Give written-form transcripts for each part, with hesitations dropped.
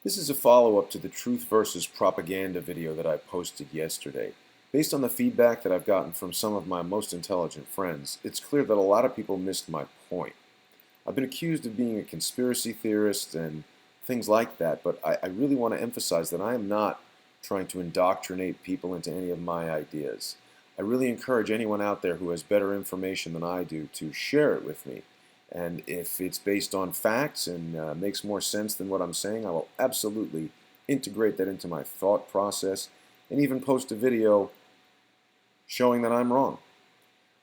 This is a follow-up to the truth versus propaganda video that I posted yesterday. Based on the feedback that I've gotten from some of my most intelligent friends, it's clear that a lot of people missed my point. I've been accused of being a conspiracy theorist and things like that, but I really want to emphasize that I am not trying to indoctrinate people into any of my ideas. I really encourage anyone out there who has better information than I do to share it with me. And if it's based on facts and makes more sense than what I'm saying, I will absolutely integrate that into my thought process and even post a video showing that I'm wrong.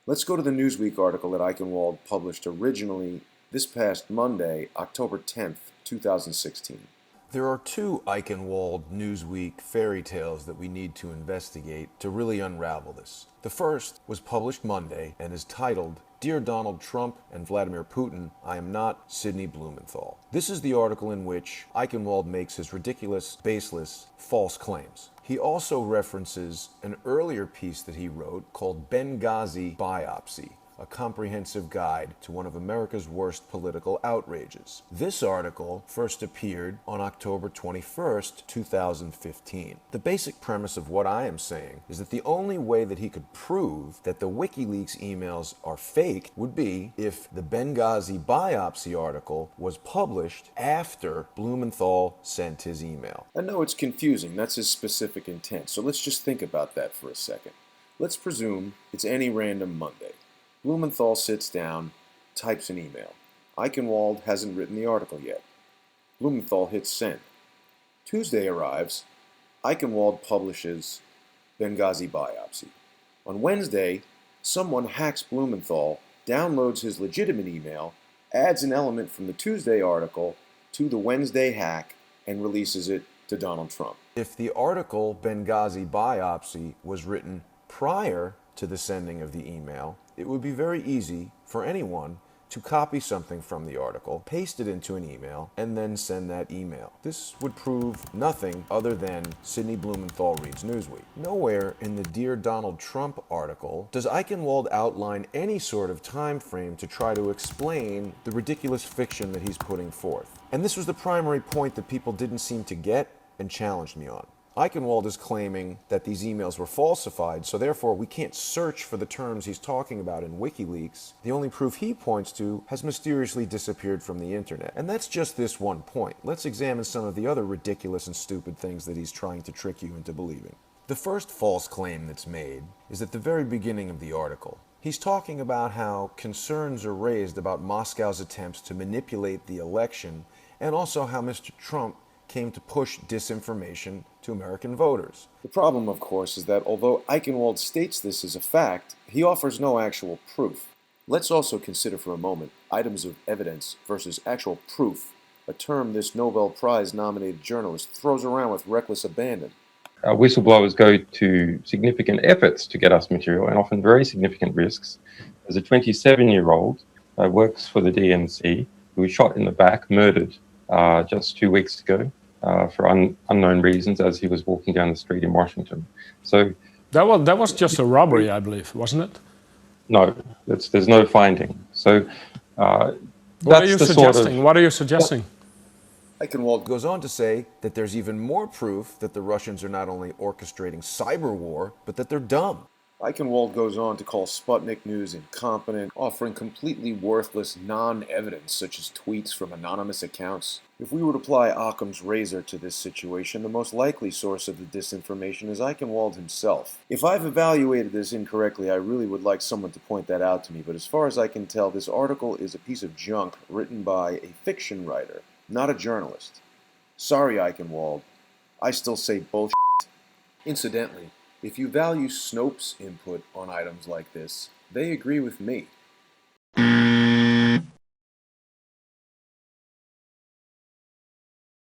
Let's go to the Newsweek article that Eichenwald published originally this past Monday, October 10th, 2016. There are two Eichenwald Newsweek fairy tales that we need to investigate to really unravel this. The first was published Monday and is titled, "Dear Donald Trump and Vladimir Putin, I am not Sidney Blumenthal." This is the article in which Eichenwald makes his ridiculous, baseless, false claims. He also references an earlier piece that he wrote called Benghazi Biopsy, a comprehensive guide to one of America's worst political outrages. This article first appeared on October 21st, 2015. The basic premise of what I am saying is that the only way that he could prove that the WikiLeaks emails are fake would be if the Benghazi Biopsy article was published after Blumenthal sent his email. I know it's confusing, that's his specific intent, so let's just think about that for a second. Let's presume it's any random Monday. Blumenthal sits down, types an email. Eichenwald hasn't written the article yet. Blumenthal hits send. Tuesday arrives. Eichenwald publishes Benghazi Biopsy. On Wednesday, someone hacks Blumenthal, downloads his legitimate email, adds an element from the Tuesday article to the Wednesday hack, and releases it to Donald Trump. If the article Benghazi Biopsy was written prior to the sending of the email, it would be very easy for anyone to copy something from the article, paste it into an email, and then send that email. This would prove nothing other than Sidney Blumenthal reads Newsweek. Nowhere in the Dear Donald Trump article does Eichenwald outline any sort of time frame to try to explain the ridiculous fiction that he's putting forth. And this was the primary point that people didn't seem to get and challenged me on. Eichenwald is claiming that these emails were falsified, so therefore we can't search for the terms he's talking about in WikiLeaks. The only proof he points to has mysteriously disappeared from the internet. And that's just this one point. Let's examine some of the other ridiculous and stupid things that he's trying to trick you into believing. The first false claim that's made is at the very beginning of the article. He's talking about how concerns are raised about Moscow's attempts to manipulate the election, and also how Mr. Trump came to push disinformation to American voters. The problem, of course, is that although Eichenwald states this as a fact, he offers no actual proof. Let's also consider for a moment items of evidence versus actual proof, a term this Nobel Prize-nominated journalist throws around with reckless abandon. Whistleblowers go to significant efforts to get us material, and often very significant risks. As a 27-year-old works for the DNC, who was shot in the back, murdered just 2 weeks ago, for unknown reasons as he was walking down the street in Washington. So that was just a robbery, I believe, wasn't it? No, there's no finding. So what are you suggesting? What are you suggesting? Eichenwald goes on to say that there's even more proof that the Russians are not only orchestrating cyber war, but that they're dumb. Eichenwald goes on to call Sputnik News incompetent, offering completely worthless non-evidence such as tweets from anonymous accounts. If we would apply Occam's razor to this situation, the most likely source of the disinformation is Eichenwald himself. If I've evaluated this incorrectly, I really would like someone to point that out to me, but as far as I can tell, this article is a piece of junk written by a fiction writer, not a journalist. Sorry, Eichenwald. I still say bullshit. Incidentally, if you value Snopes' input on items like this, they agree with me.